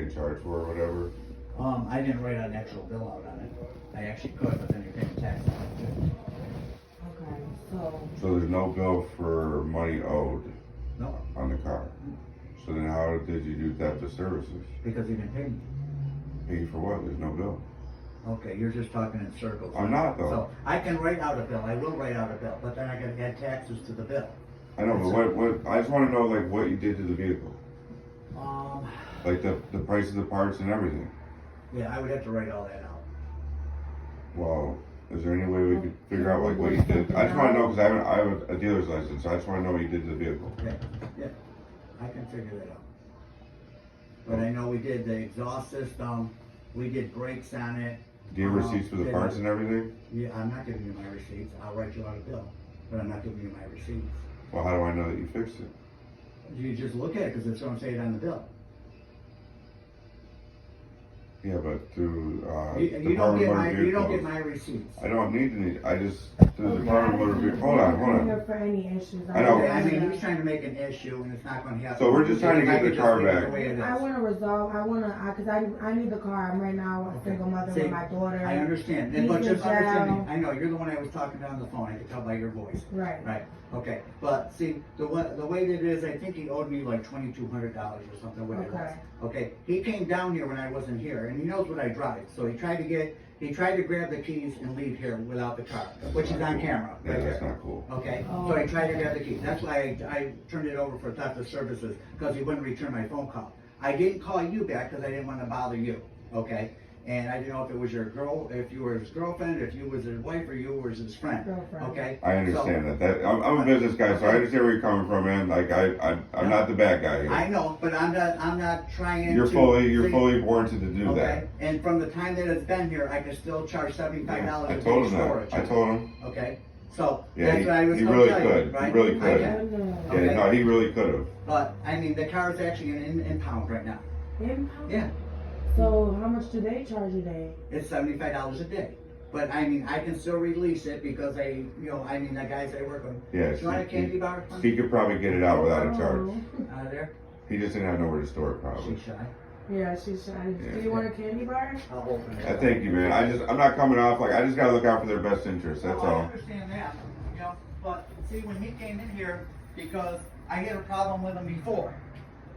getting charged for or whatever? I didn't write an actual bill out on it. I actually could, but then you're paying tax on it too. Okay, so, So there's no bill for money owed No, on the car. So then how did you do theft of services? because you didn't pay me. Pay you for what? There's no bill. Okay, you're just talking in circles. I'm not, though. So I can write out a bill, I will write out a bill, but then I gotta add taxes to the bill. I know, but what, I just wanna know like what you did to the vehicle. Like the price of the parts and everything. Yeah, I would have to write all that out. Well, is there any way we could figure out like what you did? I just wanna know, cause I have a dealer's license, so I just wanna know what you did to the vehicle. Okay, yeah, I can figure that out. But I know we did the exhaust system, we did brakes on it. Do you have receipts for the parts and everything? Yeah, I'm not giving you my receipts, I'll write you out a bill, but I'm not giving you my receipts. Well, how do I know that you fixed it? You just look at it, cause it's gonna say it on the bill. Yeah, but through, You don't Department get of my, Motor you don't get Vehicles. my receipts. I don't need, I just, through the okay, Department of Motor Vehicles, hold on, I'm here for any issues. I know. Okay, I mean, he's trying to make an issue and it's not gonna happen. So we're just trying to get I could the just car leave it back. the way it is. I wanna resolve, cause I need the car, I'm right now a single mother See, with my daughter. I understand, He's but in just understand me, jail. I know, you're the one I was talking to on the phone, I could tell by your voice. Right. Right, okay, but see, the way that it is, I think he owed me like $2,200 or something, what it was. Okay. Okay, he came down here when I wasn't here, and he knows what I drive, so he tried to grab the keys and leave here without the car, which is on camera, Yeah, right that's there. not cool. Okay, Oh. so I tried to grab the keys, that's why I turned it over for theft of services, because he wouldn't return my phone call. I didn't call you back because I didn't want to bother you, okay? And I didn't know if it was your girl, if you were his girlfriend, if you was his wife, or you was his friend, Girlfriend. okay? I understand that. I'm a business guy, so I understand where you're coming from, man. Like I'm not the bad guy here. I know, but I'm not trying You're to. fully warranted to do Okay, that. and from the time that it's been here, I can still charge $75 I a told day him storage. that. I told him. Okay, so Yeah, that's what I was he gonna really tell could. you, He right? really could. I can. Yeah, Okay. no, he really could have. But, I mean, the car is actually in impound right now. Impound? Yeah, So how much do they charge a day? it's $75 a day. But, I mean, I can still release it because the guys I work with. Yeah, You want a candy bar? He could probably get it out without a charge. Oh. Out of there? He just didn't have nowhere to store it, probably. She's shy. Yeah, she's trying. Do you want a candy bar? I'll open it. I thank you, man. I'm not coming off like I just gotta look out for their best interest. That's Oh, I all. understand that, but see, when he came in here, because I had a problem with him before,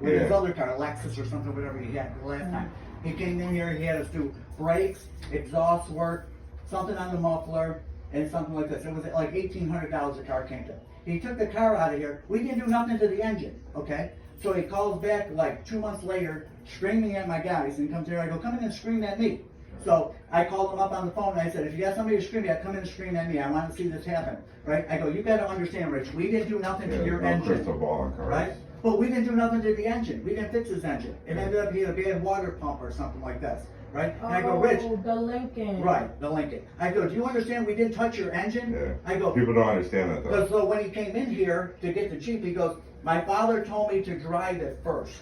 with his Yeah. other car, Lexus or something, whatever he had the last time. He came in here, he had us do brakes, exhaust work, something on the muffler, and something like this. It was like $1,800 the car came to. He took the car out of here, we didn't do nothing to the engine, okay? So he calls back like 2 months later, screaming at my guys, and he comes here, I go, come in and scream at me. So I called him up on the phone and I said, if you got somebody to scream at, come in and scream at me. I want to see this happen, right? I go, you got to understand, Rich, we didn't do nothing Yeah, to your no engine, crystal ball on cars. right? But we didn't do nothing to the engine. We didn't fix his engine. It ended up being a bad water pump or something like this, right? And I go, Rich, Oh, the Lincoln. right, the Lincoln. I go, do you understand we didn't touch your engine? Yeah. I go, People don't understand that though. so when he came in here to get the Jeep, he goes, my father told me to drive it first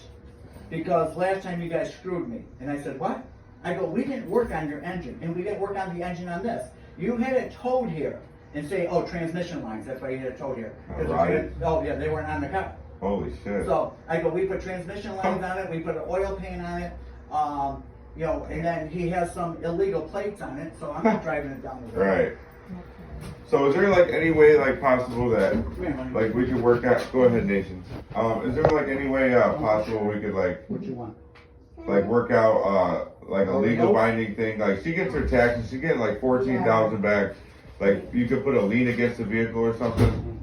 because last time you guys screwed me. And I said, what? I go, we didn't work on your engine and we didn't work on the engine on this. You had it towed here and say, oh, transmission lines. That's why you had it towed here. 'Cause Right. Oh, yeah, they weren't on the car. Holy shit. So I go, we put transmission lines on it, we put an oil pan on it, and then he has some illegal plates on it, so I'm not driving it down the road. Right. So is there like any way like possible that Come here, honey. like we could work out? Go ahead, Nation. Is there like any way possible we could like What you want? work out like a legal binding thing? Like she gets her taxes, she get like 14,000 back. Like you could put a lien against the vehicle or something.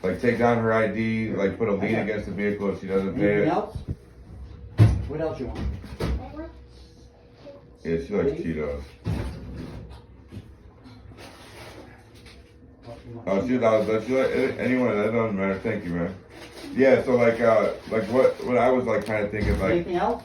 Like take down her ID, like put a lien against the vehicle if she doesn't pay Anything it. else? What else you want? Yeah, she likes Cheetos. Oh, she does, but she like anyone that doesn't matter. Thank you, man. Yeah, so like what I was like kind of thinking like Anything else?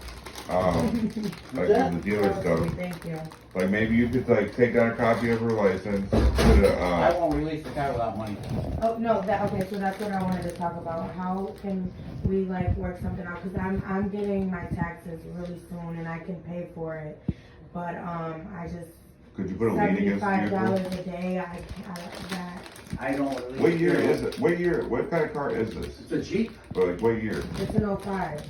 like with the dealer stuff. Thank you. Like maybe you could like take down a copy of her license, put I a won't release the car without money. Oh, no, okay, so that's what I wanted to talk about. How can we like work something out? Cause I'm getting my taxes really soon and I can pay for it. But, I just, could you put a lien against the vehicle? $75 a day, that, I don't really. What year is it? What kind of car is this? It's a Jeep. But like, what year? It's an 05.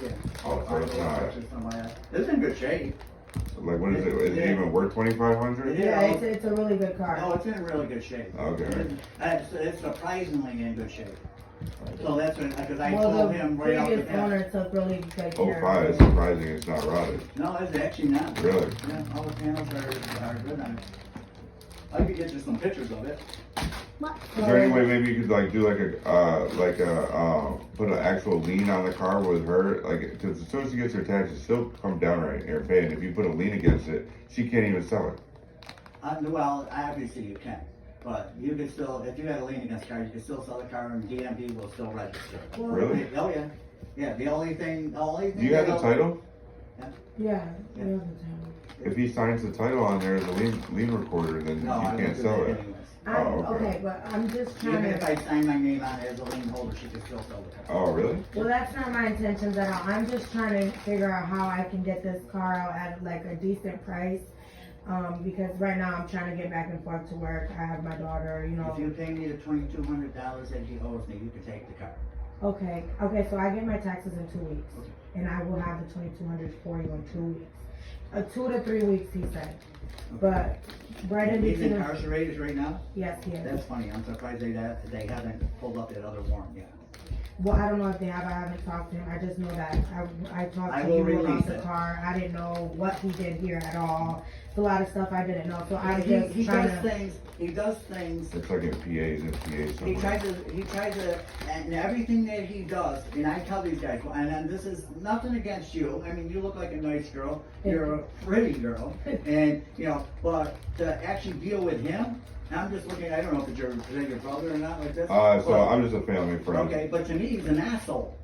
Yeah. Oh, so it's not. It's in good shape. Like, what is it? Is it even worth 2,500? Yeah. Yeah, it's a really good car. Oh, it's in really good shape. Okay. It's surprisingly in good shape. So that's when, because I Well, told the him right off the previous bat. owner took really good care 05 of is it. surprising it's not rotted. No, it's actually not. Really? Yeah, all the panels are good on it. I could get you some pictures of it. Is there any way maybe you could like do put an actual lien on the car with her? Like, cause as soon as she gets her taxes, she'll come down right here and pay. And if you put a lien against it, she can't even sell it. Well, obviously you can. But you can still, if you had a lien against the car, you can still sell the car and DMV will still register. Really? Oh, yeah. Yeah, the only thing. Do you have the title? Yeah, Yeah. we have the title. If he signs the title on there as a lien recorder, then No, I you can't won't do sell that it. anyways. Okay, but I'm just trying Even if to. I sign my name on it as a lien holder, she can still sell the car. Oh, really? Well, that's not my intentions at all. I'm just trying to figure out how I can get this car out at like a decent price. Because right now I'm trying to get back and forth to work. I have my daughter, you know. If you pay me the $2,200 that he owes me, you can take the car. Okay, so I get my taxes in 2 weeks, and I will have the 2,200 for you in 2 weeks. 2 to 3 weeks, he said. But right in He's between. incarcerated right now? Yes, he is. That's funny. I'm surprised they haven't pulled up that other warrant yet. Well, I don't know if they have. I haven't talked to him. I just know that I talked I to will you release about the it. car. I didn't know what he did here at all. It's a lot of stuff I didn't know. So I'm just He trying does to. things. He does things. It's like in PAs He somewhere. tries to, and everything that he does, and I tell these guys, and this is nothing against you. I mean, you look like a nice girl. You're a pretty girl, and but to actually deal with him, I'm just looking. I don't know if is that your brother or not, like this. So I'm just a family friend. Okay, but to me, he's an asshole.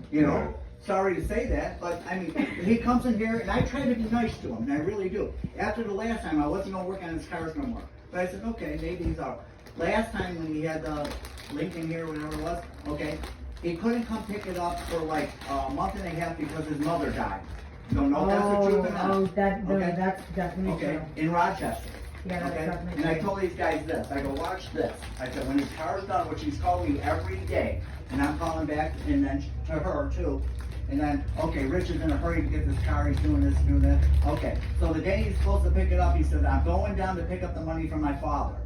Yeah. Sorry to say that, but I mean, he comes in here, and I try to be nice to him, and I really do. After the last time, I wasn't gonna work on his cars no more. But I said, okay, maybe he's out. Last time when he had the Lincoln here, whatever it was, okay, he couldn't come pick it up for like a month and a half because his mother died. Don't know if that's the truth or not. Okay. That's definitely Okay, true. in Rochester. Yeah, that's Okay, definitely and I true. told these guys this. I go, watch this. I said, when his car's done, which he's called me every day, and I'm calling back, and then to her too. And then, okay, Rich is in a hurry to get this car. He's doing this, doing that. Okay, so the day he's supposed to pick it up, he said, I'm going down to pick up the money from my father.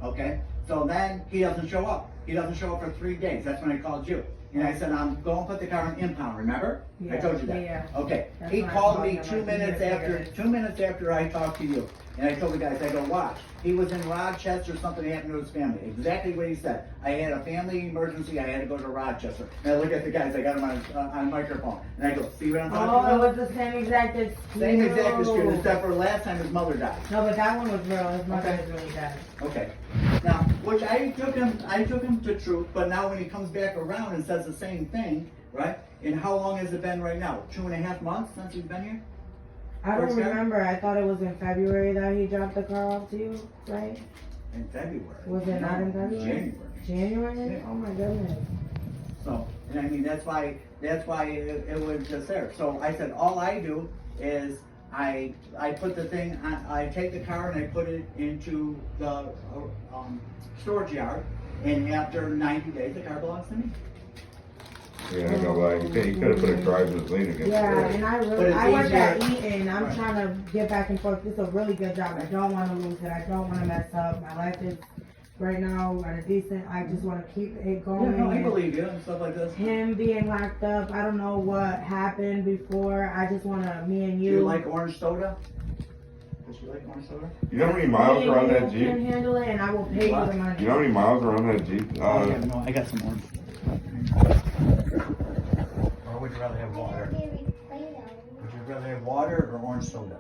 Okay, so then he doesn't show up. He doesn't show up for 3 days. That's when I called you. And I said, I'm going to put the car in impound, remember? I Yeah, told you that. yeah. Okay, That's he what I called told me him, 2 like, minutes yeah, after, yeah. 2 minutes after I talked to you. And I told the guys, I go, watch. He was in Rochester, something happened to his family. Exactly what he said. I had a family emergency, I had to go to Rochester. And I look at the guys, I got him on microphone. And I go, see what I'm talking Oh, it about? was the same exact excuse. Same exact excuse, except for last time his mother died. No, but that one was real. His mother Okay. is really bad. Okay. Now, which I took him to truth, but now when he comes back around and says the same thing, right? And how long has it been right now? 2.5 months since he's been here? I don't Where's that? remember. I thought it was in February that he dropped the car off to you, right? In February. Was it not in February? January. January? Yeah. Oh my goodness. So, and I mean, that's why it was just there. So I said, all I do is I put the thing, I take the car and I put it into the storage yard, and after 90 days, the car belongs to me. Yeah, I know, like, you could have put a driver's lien against Yeah, it. and I But really, it's I work at easier. Eaton. I'm Right. trying to get back and forth. It's a really good job. I don't want to lose it. I don't want to mess up. My life is right now at a decent. I just want to keep it Yeah, going. no, I and believe you and stuff like this. him being locked up, I don't know what happened before. I just want to, me and Do you. you like orange soda? Does she like orange soda? You know how many miles me are on and that you can Jeep? handle it, and I will pay you the money. You know how many miles are on that Jeep? No, I got some orange. Or would you rather have water? Would you rather have water or orange soda?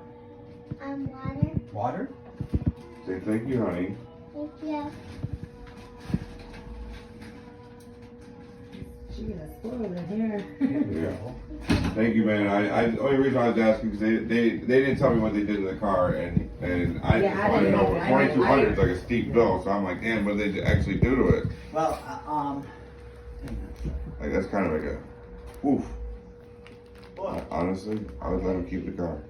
Water. Water? Say thank you, honey. Thank you. She got spoiled in here. Yeah. Thank you, man. The only reason I was asking because they didn't tell me what they did in the car, and I Yeah, just I wanted to didn't know. know. 2,200 is like a steep bill, so I'm like, damn, what did they actually do to it? Well, Like that's kind of like a, oof. What? Honestly, I would let him keep the car.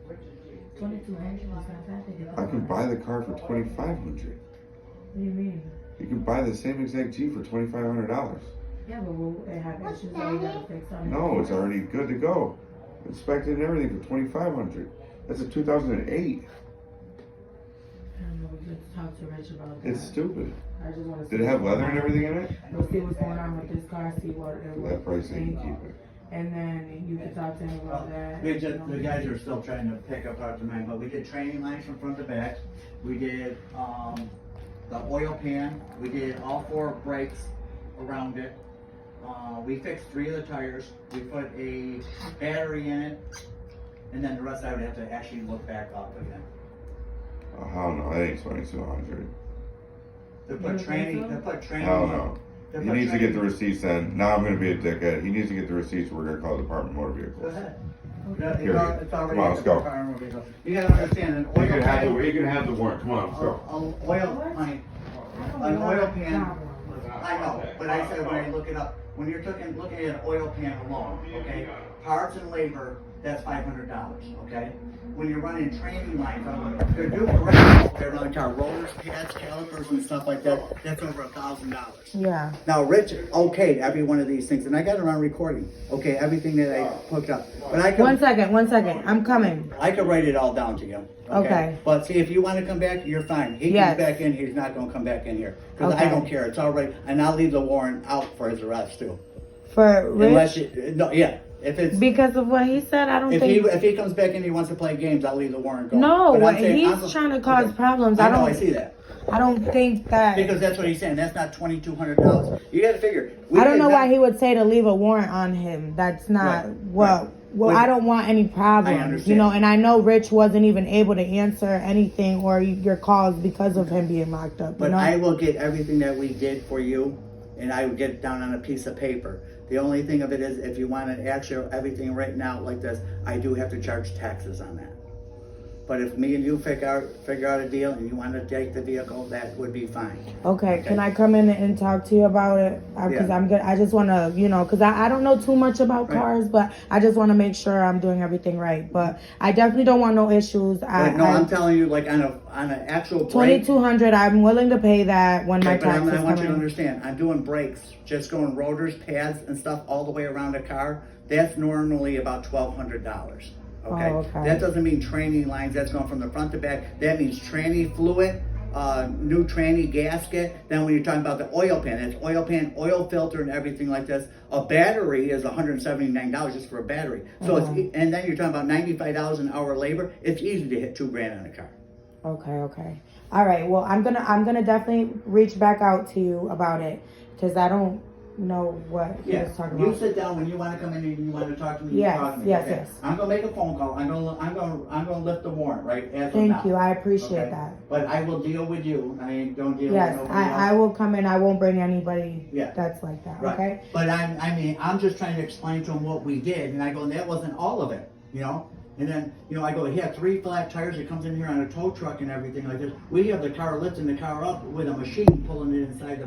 2,200 was not bad. They did I could buy the car for 2,500. What do you mean? You can buy the same exact Jeep for $2,500. Yeah, but it had issues that we gotta fix on it. No, it's already good to go. Inspected and everything for $2,500. That's a 2008. I don't know, we could talk to Rich about that. It's stupid. I just wanna see. Did it have leather and everything in it? We'll see what's going on with this car, see what it For was. that price, they can keep it. And then you can talk to him about that. The guys are still trying to pick apart the man, but we did training lines from front to back. We did, the oil pan. We did all 4 brakes around it. We fixed 3 of the tires. We put a battery in it. And then the rest I would have to actually look back up again. Oh, hell no, that ain't 2,200. They put training. Hell no. He needs to get the receipts then. Now I'm gonna be a dickhead. He needs to get the receipts. We're gonna call the Department of Motor Go Vehicles. ahead. Period. It's already Come on, let's go. You gotta understand, an oil You can have pan, the warrant. Come on, let's go. An oil pan, I know, but I said when I look it up, when you're looking at an oil pan alone, okay? Parts and labor, that's $500, okay? When you're running training lines, they're doing great around the car, rollers, pads, calipers and stuff like that, that's over $1,000. Yeah. Now, Rich okayed every one of these things, and I got it on recording, okay, everything that I hooked up. But I One could, second, I'm coming. I could write it all down to you. Okay. But see, if you want to come back, you're fine. He Yes. comes back in, he's not going to come back in here. Because I Okay. don't care, it's all right. And I'll leave the warrant out for his arrest too. For Unless Rich? you, no, yeah. If it's, Because of what he said, I don't think. if he comes back in and he wants to play games, I'll leave the warrant going. No, But I'm saying- he's trying to cause okay. problems. I know, I see that. I don't think that. Because that's what he's saying, that's not $2,200. You gotta figure. I don't know why he would say to leave a warrant on him. That's not Right, well. right. Well, But- I don't want any problems, I understand. you know. And I know Rich wasn't even able to answer anything or your calls because of him being locked up. But you know? I will get everything that we did for you, and I will get it down on a piece of paper. The only thing of it is, if you want to actually everything written out like this, I do have to charge taxes on that. But if me and you figure out a deal and you want to take the vehicle, that would be fine. Okay, can I come in and talk to you about it? Because Yeah. I'm good. I just want to, you know, because I don't know too much about Right. cars, but I just want to make sure I'm doing everything right. But I definitely don't want no issues. I'm telling you, like on an actual break. $2,200. I'm willing to pay that when my Okay, but taxes I come want you to in. understand, I'm doing brakes, just going rotors, pads, and stuff all the way around a car. That's normally about $1,200. Okay? Oh, okay. That doesn't mean training lines. That's going from the front to back. That means tranny fluid, new tranny gasket. Then when you're talking about the oil pan, it's oil pan, oil filter, and everything like this. A battery is $179 just for a battery. So and then you're talking about $95 an hour labor. It's easy to hit $2,000 on a car. Okay. All right. Well, I'm gonna definitely reach back out to you about it because I don't know what he was talking You about. sit down when you want to come in and you want to talk to me. Yes, you talk to me, yes, okay? yes. I'm gonna make a phone call. I'm gonna lift the warrant right as of now. Thank you. I appreciate Okay? that. But I will deal with you. I ain't don't deal Yes, with nobody I else. will come in. I won't bring anybody Yeah. that's like that. Right. Okay. But I'm just trying to explain to him what we did, and I go, and that wasn't all of it, you know. And then, you know, I go, he had 3 flat tires. It comes in here on a tow truck and everything like this. We have the car lifting the car up with a machine pulling it inside the